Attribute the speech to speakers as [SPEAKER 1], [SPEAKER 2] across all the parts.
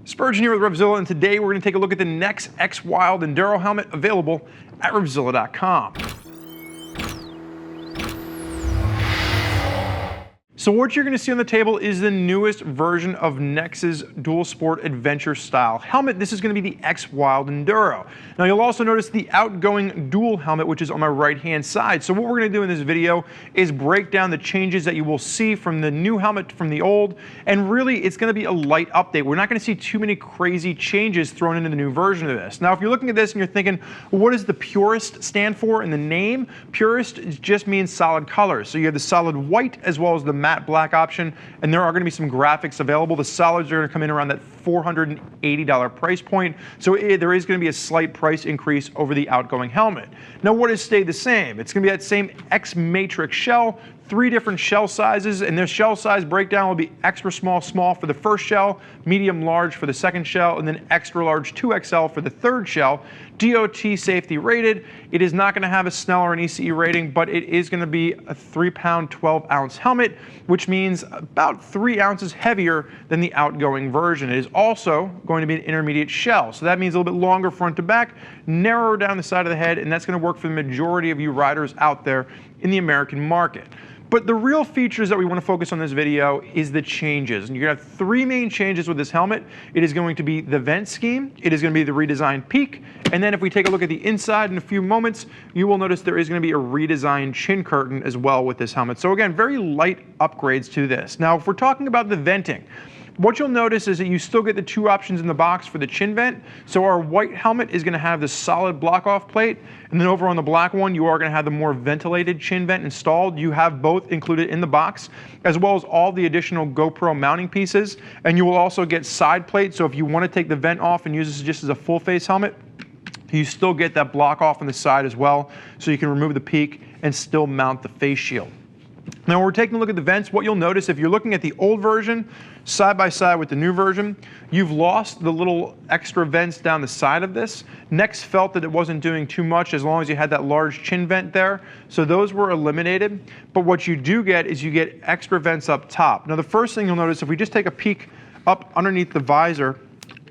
[SPEAKER 1] Spurgeon here with RevZilla, and today we're going to take a look at the Nexx X-Wild Enduro Helmet available at RevZilla.com. So what you're going to see on the table is the newest version of Nexx's dual sport adventure style helmet. This is going to be the X-Wild Enduro. Now you'll also notice the outgoing dual helmet, which is on my right hand side. So what we're going to do in this video is break down the changes that you will see from the new helmet from the old, and really it's going to be a light update. We're not going to see too many crazy changes thrown into the new version of this. Now if you're looking at this and you're thinking, well, what does the Purist stand for in the name? Purist just means solid colors. So you have the solid white as well as the matte black option, and there are going to be some graphics available. The solids are going to come in around that $480 price point, so there is going to be a slight price increase over the outgoing helmet. Now what has stayed the same? It's going to be that same X matrix shell, 3 different shell sizes, and their shell size breakdown will be extra small, small for the first shell, medium large for the second shell, and then extra large 2XL for the third shell. DOT safety rated. It is not going to have a Snell or an ECE rating, but it is going to be a 3-pound, 12-ounce helmet, which means about 3 ounces heavier than the outgoing version. It is also going to be an intermediate shell, so that means a little bit longer front to back, narrower down the side of the head, and that's going to work for the majority of you riders out there in the American market. But the real features that we want to focus on in this video is the changes. And you're going to have 3 main changes with this helmet. It is going to be the vent scheme, it is going to be the redesigned peak, and then if we take a look at the inside in a few moments, you will notice there is going to be a redesigned chin curtain as well with this helmet. So again, very light upgrades to this. Now, if we're talking about the venting, what you'll notice is that you still get the 2 options in the box for the chin vent. So our white helmet is going to have the solid block-off plate, and then over on the black one, you are going to have the more ventilated chin vent installed. You have both included in the box, as well as all the additional GoPro mounting pieces, and you will also get side plates. So if you want to take the vent off and use this just as a full-face helmet, you still get that block-off on the side as well, so you can remove the peak and still mount the face shield. Now when we're taking a look at the vents, what you'll notice if you're looking at the old version side by side with the new version, you've lost the little extra vents down the side of this. Nexx felt that it wasn't doing too much as long as you had that large chin vent there, so those were eliminated. But what you do get is you get extra vents up top. Now the first thing you'll notice, if we just take a peek up underneath the visor,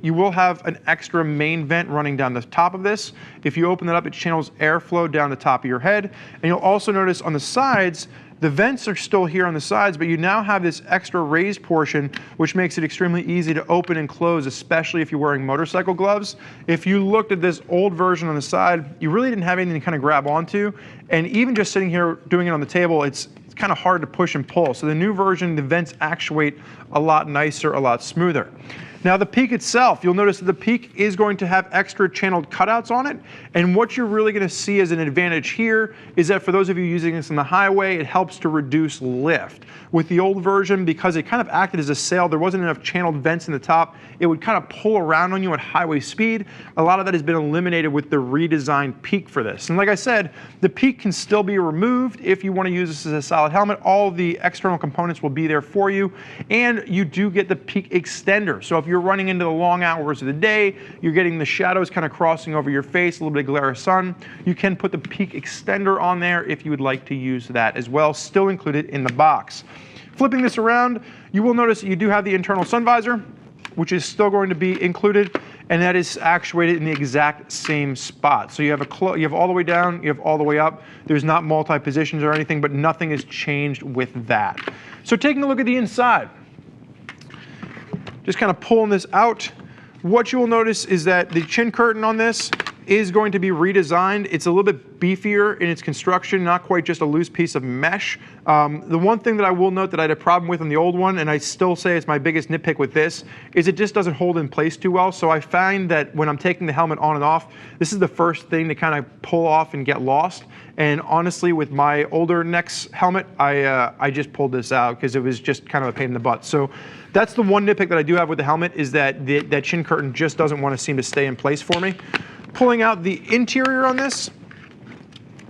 [SPEAKER 1] you will have an extra main vent running down the top of this. If you open it up, it channels airflow down the top of your head. And you'll also notice on the sides, the vents are still here on the sides, but you now have this extra raised portion, which makes it extremely easy to open and close, especially if you're wearing motorcycle gloves. If you looked at this old version on the side, you really didn't have anything to kind of grab onto. And even just sitting here doing it on the table, it's kind of hard to push and pull. So the new version, the vents actuate a lot nicer, a lot smoother. Now the peak itself, you'll notice that the peak is going to have extra channeled cutouts on it, and what you're really going to see as an advantage here is that for those of you using this on the highway, it helps to reduce lift. With the old version, because it kind of acted as a sail, there wasn't enough channeled vents in the top, it would kind of pull around on you at highway speed. A lot of that has been eliminated with the redesigned peak for this. And like I said, the peak can still be removed if you want to use this as a solid helmet. All of the external components will be there for you, and you do get the peak extender. So if you're running into the long hours of the day, you're getting the shadows kind of crossing over your face, a little bit of glare of sun, you can put the peak extender on there if you would like to use that as well, still included in the box. Flipping this around, you will notice that you do have the internal sun visor, which is still going to be included, and that is actuated in the exact same spot. So you have you have all the way down, you have all the way up. There's not multi-positions or anything, but nothing has changed with that. So taking a look at the inside, just kind of pulling this out, what you will notice is that the chin curtain on this is going to be redesigned. It's a little bit beefier in its construction, not quite just a loose piece of mesh. The one thing that I will note that I had a problem with on the old one, and I still say it's my biggest nitpick with this, is it just doesn't hold in place too well. So I find that when I'm taking the helmet on and off, this is the first thing to kind of pull off and get lost. And honestly, with my older Nexx helmet, I just pulled this out because it was just kind of a pain in the butt. So that's the one nitpick that I do have with the helmet, is that that chin curtain just doesn't want to seem to stay in place for me. Pulling out the interior on this,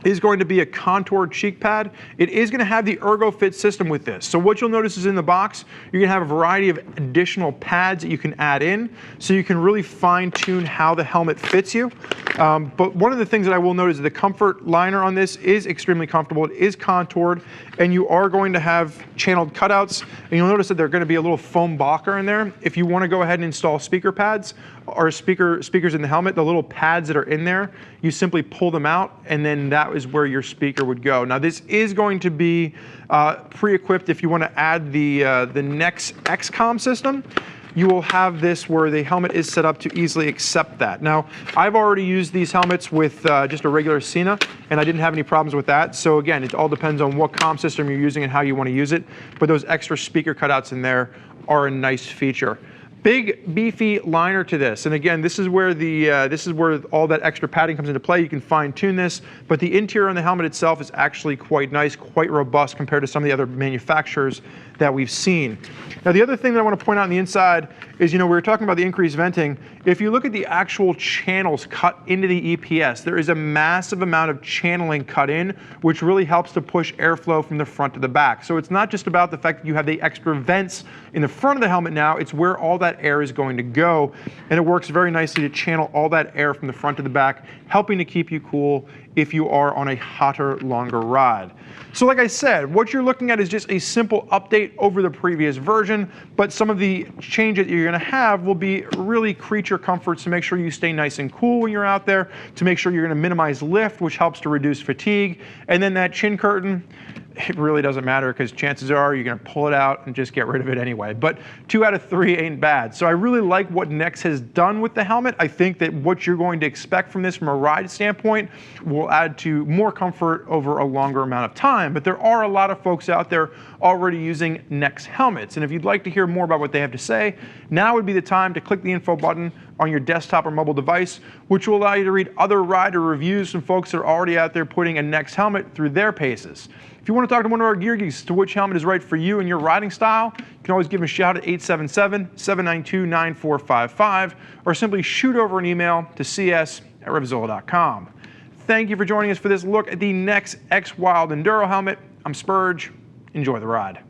[SPEAKER 1] is going to be a contoured cheek pad. It is going to have the ErgoFit system with this. So what you'll notice is in the box, you're going to have a variety of additional pads that you can add in, so you can really fine tune how the helmet fits you. But one of the things that I will note is the comfort liner on this is extremely comfortable. It is contoured, and you are going to have channeled cutouts. And you'll notice that there's going to be a little foam blocker in there. If you want to go ahead and install speaker pads or speakers in the helmet, the little pads that are in there, you simply pull them out, and then that is where your speaker would go. Now this is going to be pre-equipped if you want to add the Nexx XCOM system. You will have this where the helmet is set up to easily accept that. Now, I've already used these helmets with just a regular Cena, and I didn't have any problems with that. So again, it all depends on what comm system you're using and how you want to use it. But those extra speaker cutouts in there are a nice feature. Big beefy liner to this, and again, this is where all that extra padding comes into play. You can fine tune this, but the interior on the helmet itself is actually quite nice, quite robust compared to some of the other manufacturers that we've seen. Now, the other thing that I want to point out on the inside is, we were talking about the increased venting. If you look at the actual channels cut into the EPS, there is a massive amount of channeling cut in, which really helps to push airflow from the front to the back. So it's not just about the fact that you have the extra vents in the front of the helmet now, it's where all that air is going to go, and it works very nicely to channel all that air from the front to the back, helping to keep you cool if you are on a hotter, longer ride. So like I said, what you're looking at is just a simple update over the previous version, but some of the changes that you're going to have will be really creature comforts to make sure you stay nice and cool when you're out there, to make sure you're going to minimize lift, which helps to reduce fatigue, and then that chin curtain, it really doesn't matter because chances are you're going to pull it out and just get rid of it anyway. But 2 out of 3 ain't bad. So I really like what Nexx has done with the helmet. I think that what you're going to expect from this from a ride standpoint will add to more comfort over a longer amount of time. But there are a lot of folks out there already using Nexx helmets. And if you'd like to hear more about what they have to say, now would be the time to click the info button on your desktop or mobile device, which will allow you to read other rider reviews from folks that are already out there putting a Nexx helmet through their paces. If you want to talk to one of our gear geeks to which helmet is right for you and your riding style, you can always give them a shout at 877-792-9455, or simply shoot over an email to cs@RevZilla.com. Thank you for joining us for this look at the Nexx X-Wild Enduro helmet. I'm Spurge. Enjoy the ride.